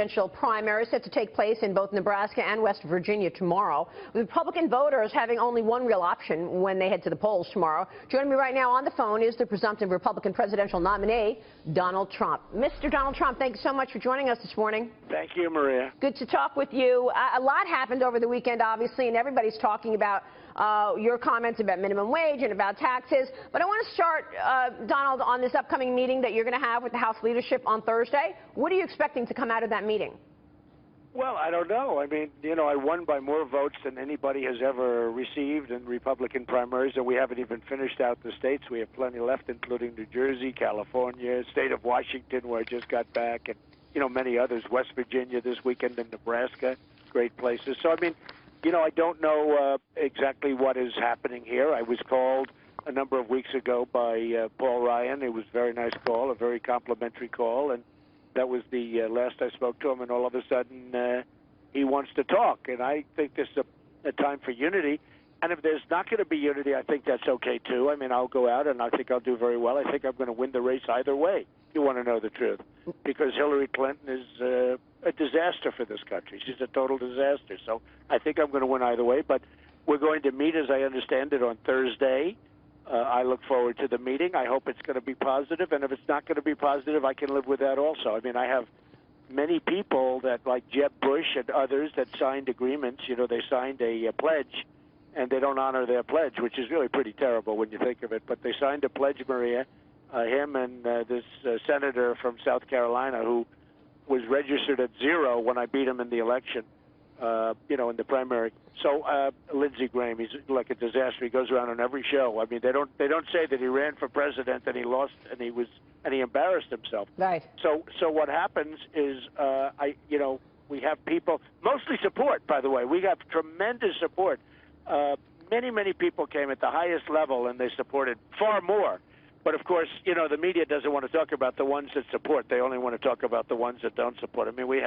presidential primary set to take place in both Nebraska and West Virginia tomorrow, with Republican voters having only one real option when they head to the polls tomorrow. Joining me right now on the phone is the presumptive Republican presidential nominee, Donald Trump. Mr. Donald Trump, thanks so much for joining us this morning. Thank you, Maria. Good to talk with you. A lot happened over the weekend, obviously, and everybody's talking about your comments about minimum wage and about taxes. But I want to start, Donald, on this upcoming meeting that you're going to have with the House leadership on Thursday. What are you expecting to come out of that meeting? Well, I don't know. I mean, I won by more votes than anybody has ever received in Republican primaries, and we haven't even finished out the states. We have plenty left, including New Jersey, California, state of Washington, where I just got back, and, many others, West Virginia this weekend, and Nebraska, great places. So, I mean, I don't know exactly what is happening here. I was called a number of weeks ago by Paul Ryan. It was a very nice call, a very complimentary call, and that was the last I spoke to him, and all of a sudden he wants to talk. And I think this is a time for unity. And if there's not going to be unity, I think that's okay, too. I mean, I'll go out, and I think I'll do very well. I think I'm going to win the race either way, if you want to know the truth, because Hillary Clinton is a disaster for this country. She's a total disaster. So I think I'm going to win either way. But we're going to meet, as I understand it, on Thursday. I look forward to the meeting. I hope it's going to be positive, and if it's not going to be positive, I can live with that also. I mean, I have many people that, like Jeb Bush and others, that signed agreements. They signed a pledge, and they don't honor their pledge, which is really pretty terrible when you think of it. But they signed a pledge, Maria, him and this senator from South Carolina who was registered at 0 when I beat him in the election, in the primary. So Lindsey Graham, he's like a disaster. He goes around on every show. I mean, they don't say that he ran for president and he lost and he embarrassed himself. Right. So what happens is we have people, mostly support, by the way. We have tremendous support. Many people came at the highest level and they supported far more. But of course, the media doesn't want to talk about the ones that support. They only want to talk about the ones that don't support. I mean, we've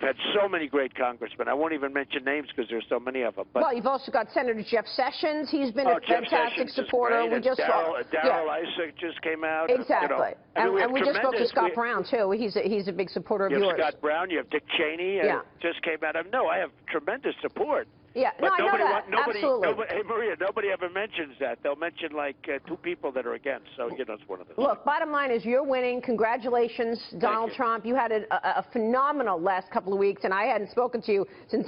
had so many great congressmen. I won't even mention names because there's so many of them. But, well, you've also got Senator Jeff Sessions. He's been a fantastic supporter. We just Darrell Issach just came out. Exactly. And we just spoke to Scott Brown too. He's a big supporter of yours. You have Scott Brown. You have Dick Cheney. Just came out. No, I have tremendous support. Yeah, but I know that. Absolutely. Hey, Maria, nobody ever mentions that. They'll mention like 2 people that are against. So, it's one of them. Look, bottom line is you're winning. Congratulations, Donald Trump. You had a phenomenal last couple of weeks, and I hadn't spoken to you since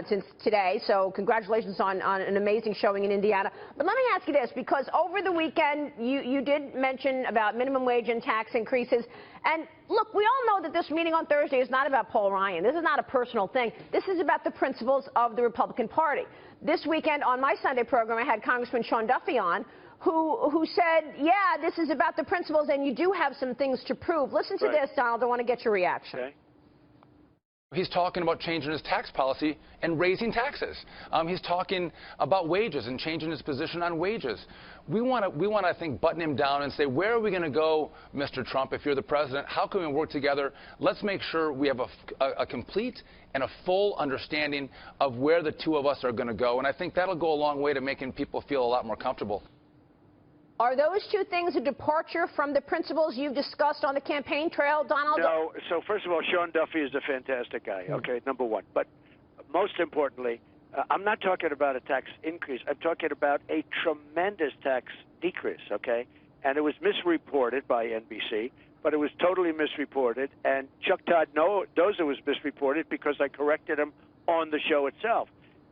since today. So congratulations on an amazing showing in Indiana. But let me ask you this, because over the weekend you did mention about minimum wage and tax increases. And look, we all know that this meeting on Thursday is not about Paul Ryan. This is not a personal thing. This is about the principles of the Republican Party. This weekend on my Sunday program, I had Congressman Sean Duffy on, who said, yeah, this is about the principles, and you do have some things to prove. Listen to this, Donald. I want to get your reaction. Okay. He's talking about changing his tax policy and raising taxes. He's talking about wages and changing his position on wages. We want to, I think, button him down and say, where are we going to go, Mr. Trump, if you're the president? How can we work together? Let's make sure we have a complete and a full understanding of where the two of us are going to go. And I think that'll go a long way to making people feel a lot more comfortable. Are those two things a departure from the principles you've discussed on the campaign trail, Donald? No. So first of all, Sean Duffy is a fantastic guy, okay, number one. But most importantly, I'm not talking about a tax increase. I'm talking about a tremendous tax decrease, okay? And it was misreported by NBC, but it was totally misreported. And Chuck Todd knows it was misreported because I corrected him on the show itself.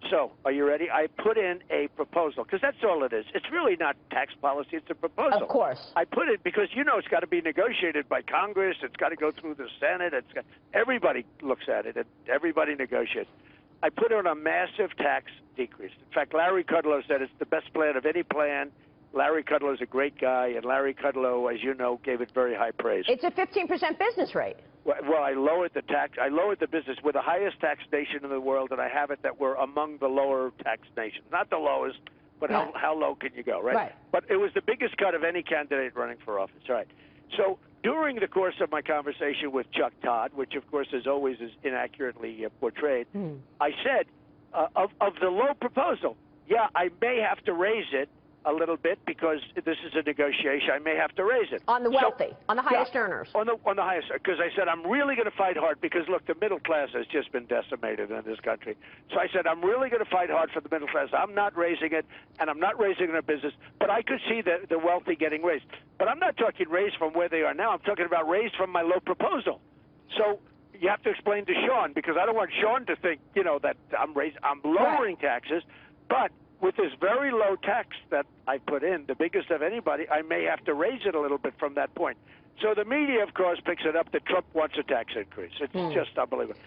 So, are you ready? I put in a proposal, because that's all it is. It's really not tax policy. It's a proposal. Of course. I put it because, it's got to be negotiated by Congress. It's got to go through the Senate. Everybody looks at it, and everybody negotiates. I put in a massive tax decrease. In fact, Larry Kudlow said it's the best plan of any plan. Larry Kudlow is a great guy, and Larry Kudlow, as you know, gave it very high praise. It's a 15% business rate. Well, I lowered the tax. I lowered the business. We're the highest tax nation in the world, and I have it that we're among the lower tax nations. Not the lowest, but how low can you go, right? But it was the biggest cut of any candidate running for office, right? So during the course of my conversation with Chuck Todd, which, of course, as always is inaccurately portrayed, I said, of the low proposal, yeah, I may have to raise it a little bit because this is a negotiation. I may have to raise it. On the wealthy, on the highest earners. On the highest, because I said I'm really going to fight hard because, look, the middle class has just been decimated in this country. So I said I'm really going to fight hard for the middle class. I'm not raising it, and I'm not raising it in a business, but I could see the wealthy getting raised. But I'm not talking raised from where they are now. I'm talking about raised from my low proposal. So you have to explain to Sean, because I don't want Sean to think, that I'm lowering taxes, but with this very low tax that I put in, the biggest of anybody, I may have to raise it a little bit from that point. So the media, of course, picks it up that Trump wants a tax increase. It's just unbelievable.